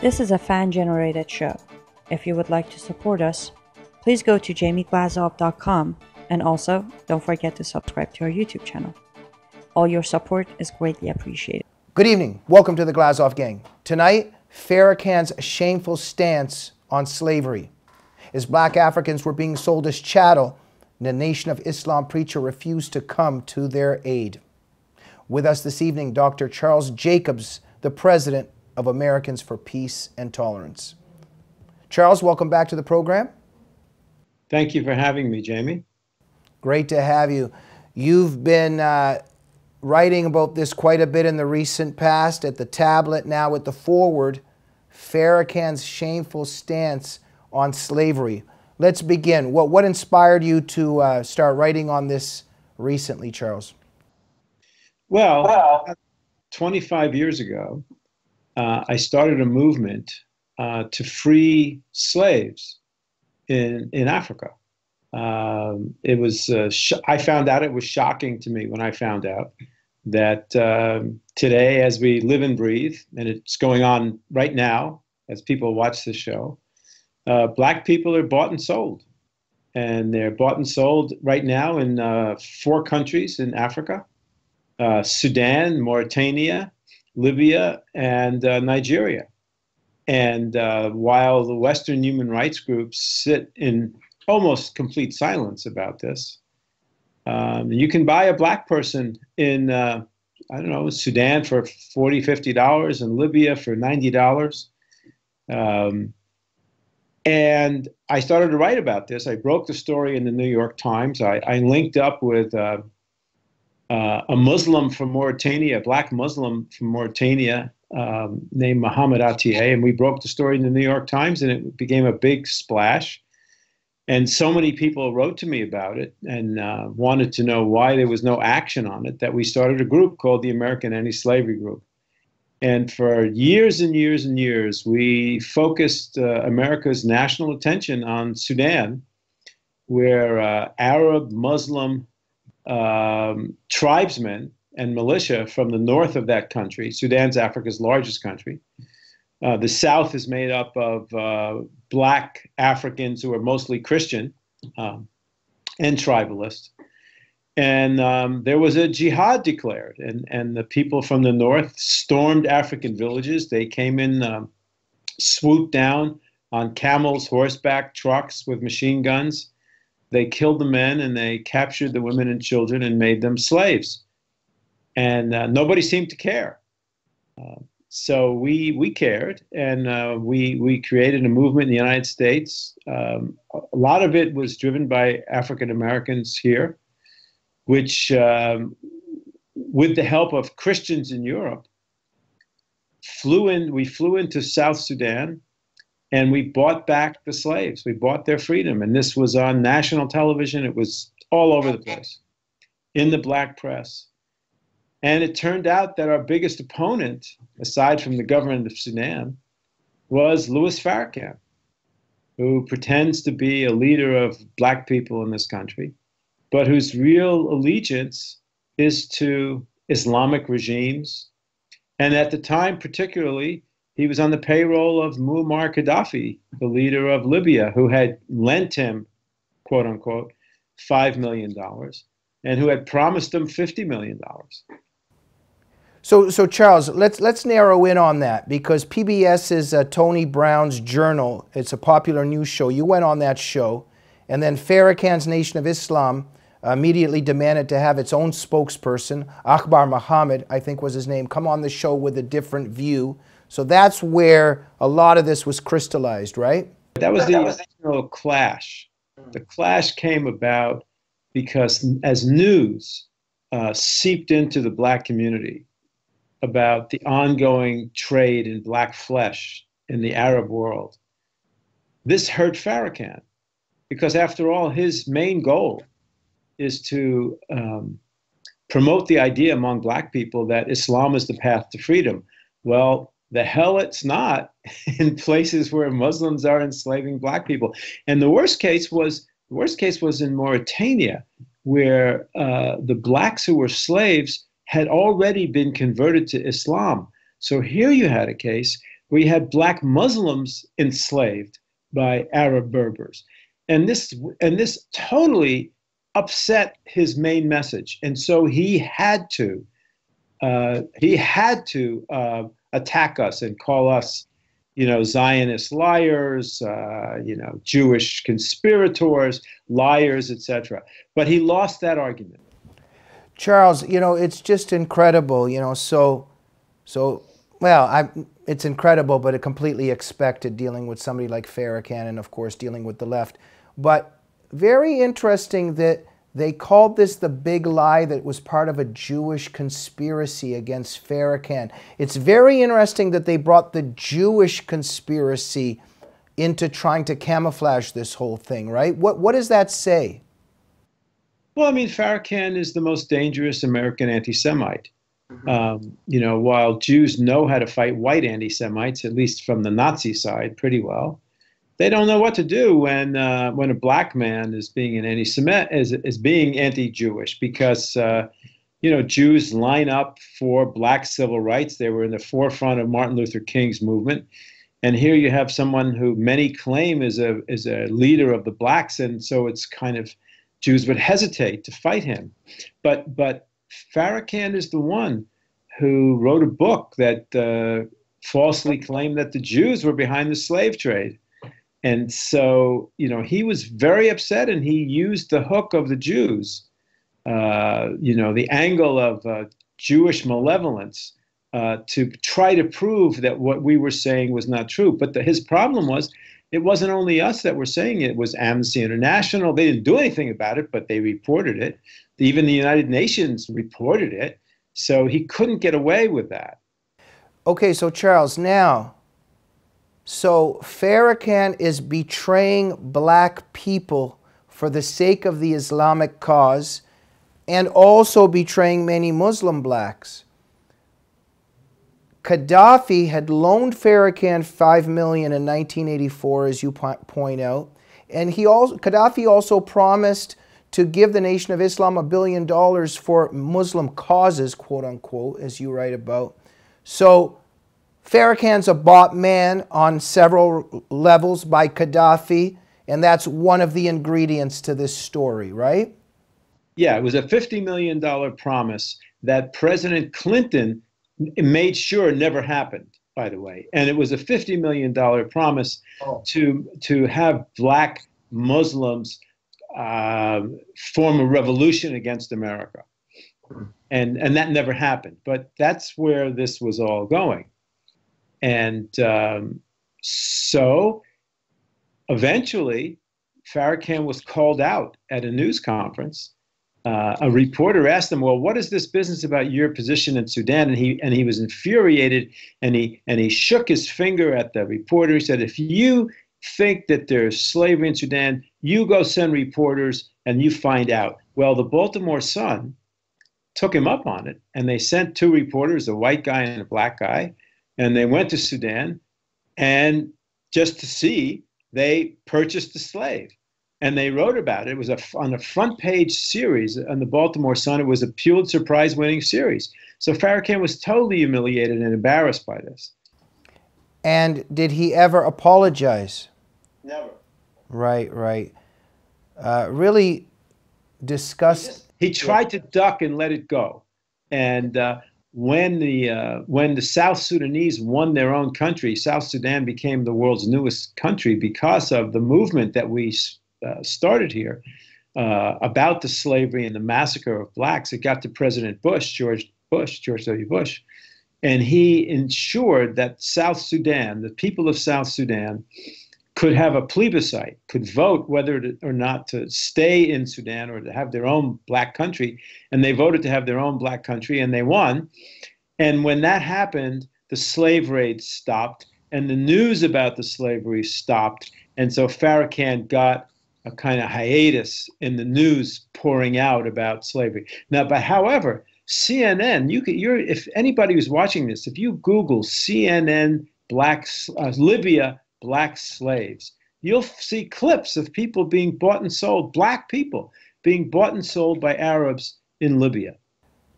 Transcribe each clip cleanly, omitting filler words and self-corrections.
This is a fan-generated show. If you would like to support us, please go to jamieglazov.com, and also don't forget to subscribe to our YouTube channel. All your support is greatly appreciated. Good evening. Welcome to the Glazov Gang. Tonight, Farrakhan's shameful stance on slavery. As black Africans were being sold as chattel, the Nation of Islam preacher refused to come to their aid. With us this evening, Dr. Charles Jacobs, the president of Americans for Peace and Tolerance. Charles, welcome back to the program. Thank you for having me, Jamie. Great to have you. You've been writing about this quite a bit in the recent past, at the tablet, now at the forward, Farrakhan's shameful stance on slavery. Let's begin. What inspired you to start writing on this recently, Charles? Well, 25 years ago, I started a movement to free slaves in Africa. It was I found out, it was shocking to me when I found out that today, as we live and breathe, and it's going on right now as people watch this show, black people are bought and sold. And they're bought and sold right now in 4 countries in Africa: Sudan, Mauritania, Libya, and Nigeria. And while the Western human rights groups sit in almost complete silence about this, you can buy a black person in, I don't know, Sudan for $40, $50, and Libya for $90. And I started to write about this. I broke the story in the New York Times. I linked up with a Muslim from Mauritania, a black Muslim from Mauritania, named Mohammed Atiye, and we broke the story in the New York Times, and it became a big splash. And so many people wrote to me about it and wanted to know why there was no action on it, that we started a group called the American Anti-Slavery Group. And for years and years and years, we focused America's national attention on Sudan, where Arab, Muslim tribesmen and militia from the north of that country — Sudan's Africa's largest country. The south is made up of black Africans who are mostly Christian and tribalist. And there was a jihad declared, and the people from the north stormed African villages. They came in, swooped down on camels, horseback, trucks with machine guns. They killed the men, and they captured the women and children and made them slaves. And nobody seemed to care. So we cared, and we created a movement in the United States. A lot of it was driven by African Americans here, which, with the help of Christians in Europe, we flew into South Sudan, and we bought back the slaves. We bought their freedom, and this was on national television. It was all over the place, in the black press. And it turned out that our biggest opponent, aside from the government of Sudan, was Louis Farrakhan, who pretends to be a leader of black people in this country, but whose real allegiance is to Islamic regimes. And at the time, particularly, he was on the payroll of Muammar Gaddafi, the leader of Libya, who had lent him, quote unquote, $5 million, and who had promised him $50 million. So Charles, let's narrow in on that, because PBS is Tony Brown's Journal. It's a popular news show. You went on that show, and then Farrakhan's Nation of Islam immediately demanded to have its own spokesperson, Akbar Muhammad, I think was his name, come on the show with a different view. So that's where a lot of this was crystallized, right? That was the original clash. The clash came about because as news seeped into the black community about the ongoing trade in black flesh in the Arab world, this hurt Farrakhan, because after all, his main goal is to promote the idea among black people that Islam is the path to freedom. Well, the hell it's not in places where Muslims are enslaving black people. And the worst case was in Mauritania, where the blacks who were slaves had already been converted to Islam. So here you had a case we had black Muslims enslaved by Arab Berbers. And this totally upset his main message. And so he had to attack us and call us, Zionist liars, Jewish conspirators, liars, etc. But he lost that argument. Charles, it's just incredible, it's incredible, but completely expected dealing with somebody like Farrakhan and, of course, dealing with the left. But very interesting that they called this the big lie that was part of a Jewish conspiracy against Farrakhan. It's very interesting that they brought the Jewish conspiracy into trying to camouflage this whole thing, right? What does that say? Well, I mean, Farrakhan is the most dangerous American anti-Semite. While Jews know how to fight white anti-Semites, at least from the Nazi side, pretty well, they don't know what to do when a black man is being an anti-Semite, is being anti-Jewish, because Jews line up for black civil rights. They were in the forefront of Martin Luther King's movement, and here you have someone who many claim is a leader of the blacks, and so it's kind of Jews would hesitate to fight him, but Farrakhan is the one who wrote a book that falsely claimed that the Jews were behind the slave trade. And so, he was very upset, and he used the hook of the Jews, the angle of Jewish malevolence, to try to prove that what we were saying was not true. But his problem was, it wasn't only us that were saying it. It was Amnesty International. They didn't do anything about it, but they reported it. Even the United Nations reported it. So he couldn't get away with that. Okay, so Charles, now, so Farrakhan is betraying black people for the sake of the Islamic cause and also betraying many Muslim blacks. Gaddafi had loaned Farrakhan $5 million in 1984, as you point out, and Gaddafi also promised to give the Nation of Islam $1 billion for Muslim causes, quote unquote, as you write about. So Farrakhan's a bought man on several levels by Gaddafi, and that's one of the ingredients to this story, right? Yeah, it was a $50 million promise that President Clinton made sure never happened, by the way. And it was a $50 million promise to have black Muslims form a revolution against America. And that never happened. But that's where this was all going. And so eventually, Farrakhan was called out at a news conference. A reporter asked him, "Well, what is this business about your position in Sudan?" And he was infuriated, and he shook his finger at the reporter. He said, "If you think that there's slavery in Sudan, you go send reporters and you find out." Well, the Baltimore Sun took him up on it, and they sent two reporters, a white guy and a black guy, and they went to Sudan, and just to see, they purchased a slave. And they wrote about it. It was on a front page series on the Baltimore Sun. It was a Pulitzer Prize winning series. So Farrakhan was totally humiliated and embarrassed by this. And did he ever apologize? Never. Right. Really disgust. He tried to duck and let it go. And when the South Sudanese won their own country, South Sudan became the world's newest country because of the movement that we started here about the slavery and the massacre of blacks. It got to President George W. Bush, and he ensured that South Sudan, the people of South Sudan, could have a plebiscite, could vote whether or not to stay in Sudan or to have their own black country. And they voted to have their own black country, and they won. And when that happened, the slave raids stopped, and the news about the slavery stopped. And so Farrakhan got a kind of hiatus in the news pouring out about slavery. Now, but however, CNN, if anybody who's watching this, if you Google CNN Libya black slaves, you'll see clips of people being bought and sold, black people being bought and sold by Arabs in Libya.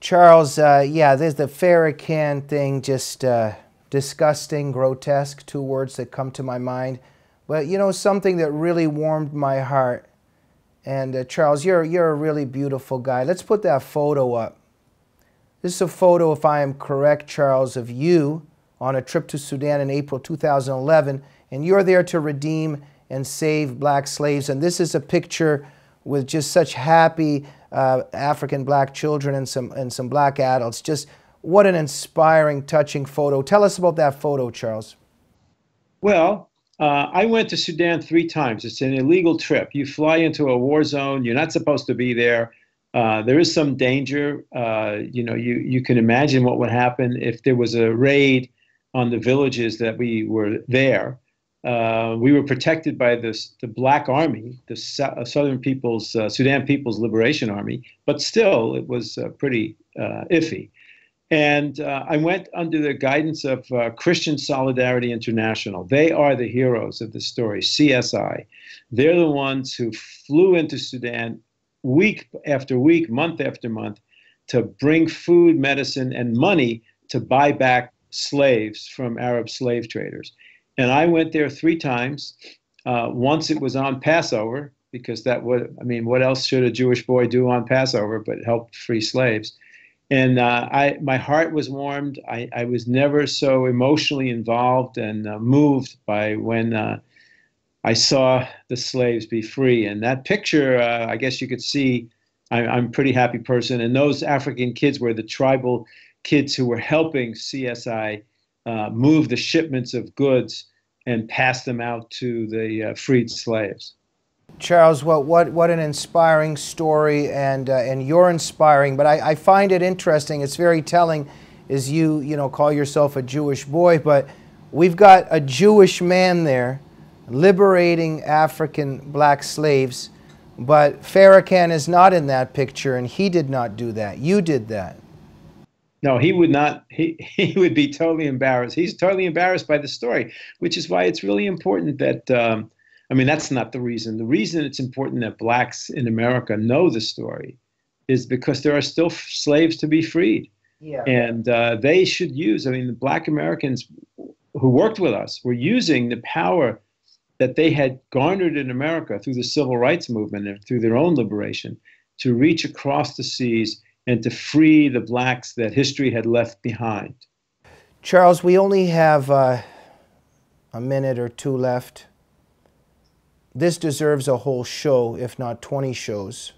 Charles, yeah, there's the Farrakhan thing, just disgusting, grotesque, two words that come to my mind. But you know, something that really warmed my heart. And Charles, you're a really beautiful guy. Let's put that photo up. This is a photo, if I am correct, Charles, of you on a trip to Sudan in April 2011, and you're there to redeem and save black slaves. And this is a picture with just such happy African black children and some black adults. Just what an inspiring, touching photo. Tell us about that photo, Charles. Well, I went to Sudan 3 times. It's an illegal trip. You fly into a war zone. You're not supposed to be there. There is some danger. You know, you can imagine what would happen if there was a raid on the villages that we were there. We were protected by the Black Army, the Southern People's, Sudan People's Liberation Army, but still it was pretty iffy. And I went under the guidance of Christian Solidarity International. They are the heroes of the story, CSI. They're the ones who flew into Sudan week after week, month after month, to bring food, medicine, and money to buy back slaves from Arab slave traders. And I went there 3 times. Once it was on Passover, because that would, I mean, what else should a Jewish boy do on Passover but help free slaves? And my heart was warmed. I was never so emotionally involved and moved by when I saw the slaves be free. And that picture, I guess you could see, I'm a pretty happy person. And those African kids were the tribal kids who were helping CSI move the shipments of goods and pass them out to the freed slaves. Charles, what an inspiring story, and you're inspiring. But I find it interesting. It's very telling, is you call yourself a Jewish boy, but we've got a Jewish man there liberating African black slaves. But Farrakhan is not in that picture, and he did not do that. You did that. No, he would not. He would be totally embarrassed. He's totally embarrassed by the story, which is why it's really important that, I mean, that's not the reason. The reason it's important that blacks in America know the story is because there are still slaves to be freed. Yeah. And they should use, I mean, the black Americans who worked with us were using the power that they had garnered in America through the civil rights movement and through their own liberation to reach across the seas and to free the blacks that history had left behind. Charles, we only have a minute or 2 left. This deserves a whole show, if not 20 shows.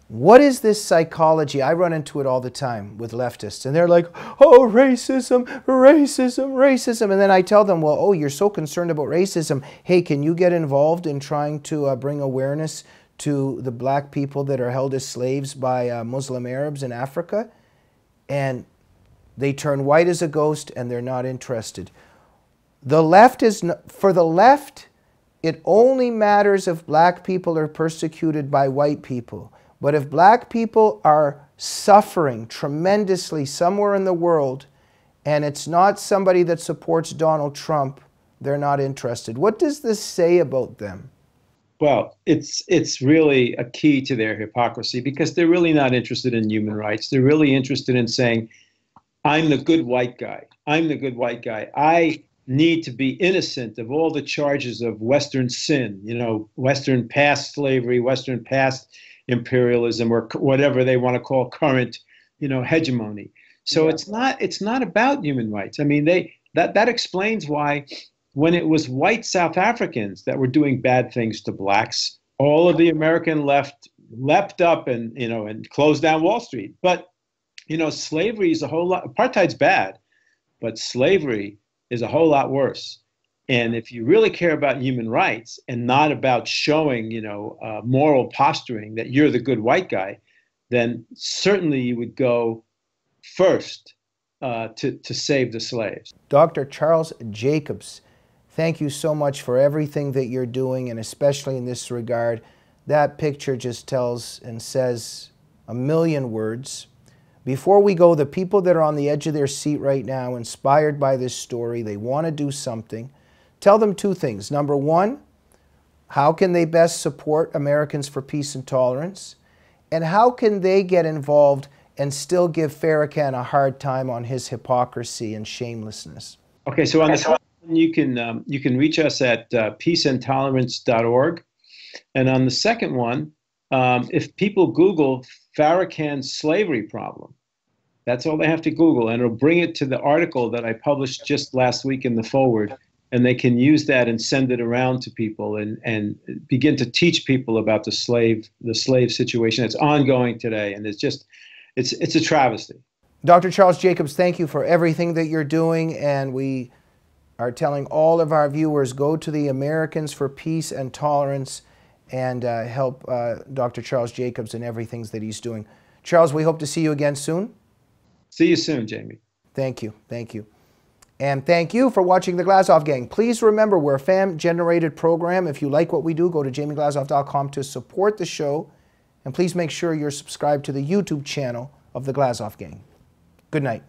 What is this psychology? I run into it all the time with leftists, and they're like, oh, racism, racism, racism. And then I tell them, well, oh, you're so concerned about racism. Hey, can you get involved in trying to bring awareness to the black people that are held as slaves by Muslim Arabs in Africa? And they turn white as a ghost, and they're not interested. The left is, for the left, it only matters if black people are persecuted by white people. But if black people are suffering tremendously somewhere in the world, and it's not somebody that supports Donald Trump, they're not interested. What does this say about them? Well, it's really a key to their hypocrisy, because they're really not interested in human rights. They're really interested in saying, I'm the good white guy. I'm the good white guy. I need to be innocent of all the charges of Western sin, you know, Western past slavery, Western past imperialism, or whatever they want to call current, you know, hegemony. So yeah. It's not about human rights. I mean, that explains why when it was white South Africans that were doing bad things to blacks, all of the American left leapt up and, you know, and closed down Wall Street. But, you know, slavery is a whole lot, apartheid's bad, but slavery is a whole lot worse. And if you really care about human rights and not about showing, you know, moral posturing that you're the good white guy, then certainly you would go first to save the slaves. Dr. Charles Jacobs, thank you so much for everything that you're doing, and especially in this regard. That picture just tells and says a million words. Before we go, the people that are on the edge of their seat right now, inspired by this story, they want to do something. Tell them 2 things. Number 1, how can they best support Americans for Peace and Tolerance? And how can they get involved and still give Farrakhan a hard time on his hypocrisy and shamelessness? Okay, so on the first one, you can reach us at peaceandtolerance.org, and on the second one, if people Google Farrakhan's slavery problem, that's all they have to Google, and it'll bring it to the article that I published just last week in the forward, and they can use that and send it around to people and begin to teach people about the slave situation. It's ongoing today, and it's a travesty. Dr. Charles Jacobs, thank you for everything that you're doing, and we are telling all of our viewers, go to the Americans for Peace and Tolerance and help Dr. Charles Jacobs in everything that he's doing. Charles, we hope to see you again soon. See you soon, Jamie. Thank you. Thank you. And thank you for watching the Glazov Gang. Please remember, we're a fan-generated program. If you like what we do, go to jamieglazov.com to support the show. And please make sure you're subscribed to the YouTube channel of the Glazov Gang. Good night.